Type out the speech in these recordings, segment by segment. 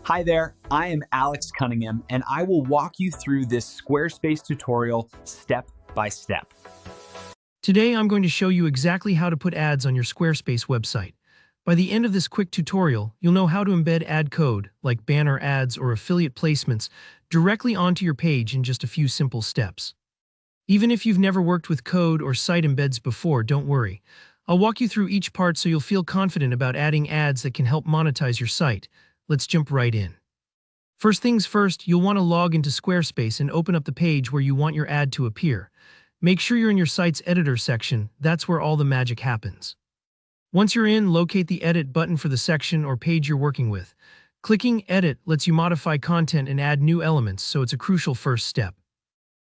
Hi there, I am Alex Cunningham, and I will walk you through this Squarespace tutorial step by step. Today, I'm going to show you exactly how to put ads on your Squarespace website. By the end of this quick tutorial, you'll know how to embed ad code, like banner ads or affiliate placements, directly onto your page in just a few simple steps. Even if you've never worked with code or site embeds before, don't worry. I'll walk you through each part so you'll feel confident about adding ads that can help monetize your site. Let's jump right in. First things first, you'll want to log into Squarespace and open up the page where you want your ad to appear. Make sure you're in your site's editor section, that's where all the magic happens. Once you're in, locate the edit button for the section or page you're working with. Clicking edit lets you modify content and add new elements, so it's a crucial first step.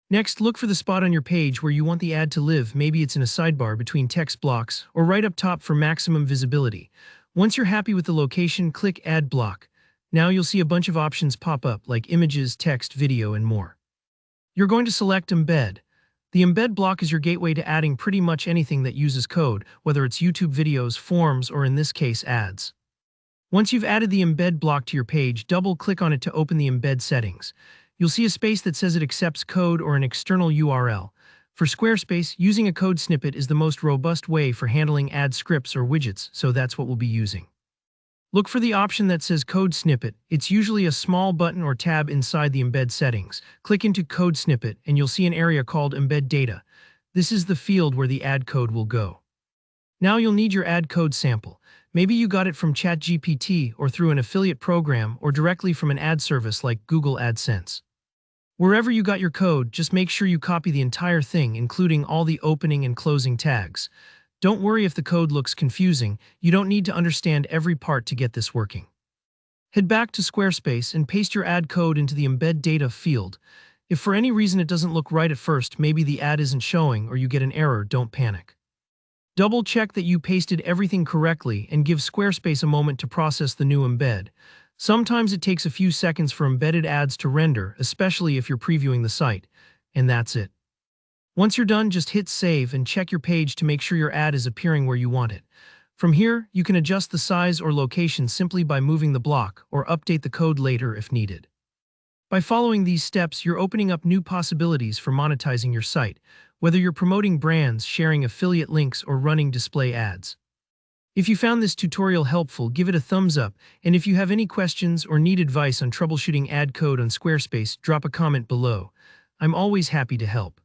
Next, look for the spot on your page where you want the ad to live. Maybe it's in a sidebar between text blocks or right up top for maximum visibility. Once you're happy with the location, click Add Block. Now you'll see a bunch of options pop up like images, text, video, and more. You're going to select Embed. The embed block is your gateway to adding pretty much anything that uses code, whether it's YouTube videos, forms, or in this case, ads. Once you've added the embed block to your page, double-click on it to open the embed settings. You'll see a space that says it accepts code or an external URL. For Squarespace, using a code snippet is the most robust way for handling ad scripts or widgets, so that's what we'll be using. Look for the option that says Code Snippet. It's usually a small button or tab inside the embed settings. Click into Code Snippet and you'll see an area called Embed Data. This is the field where the ad code will go. Now you'll need your ad code sample. Maybe you got it from ChatGPT or through an affiliate program or directly from an ad service like Google AdSense. Wherever you got your code, just make sure you copy the entire thing, including all the opening and closing tags. Don't worry if the code looks confusing, you don't need to understand every part to get this working. Head back to Squarespace and paste your ad code into the Embed Data field. If for any reason it doesn't look right at first, maybe the ad isn't showing or you get an error, don't panic. Double check that you pasted everything correctly and give Squarespace a moment to process the new embed. Sometimes it takes a few seconds for embedded ads to render, especially if you're previewing the site. And that's it. Once you're done, just hit save and check your page to make sure your ad is appearing where you want it. From here, you can adjust the size or location simply by moving the block or update the code later if needed. By following these steps, you're opening up new possibilities for monetizing your site, whether you're promoting brands, sharing affiliate links, or running display ads. If you found this tutorial helpful, give it a thumbs up, and if you have any questions or need advice on troubleshooting ad code on Squarespace, drop a comment below. I'm always happy to help.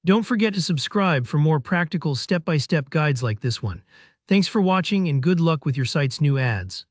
Don't forget to subscribe for more practical step-by-step guides like this one. Thanks for watching and good luck with your site's new ads.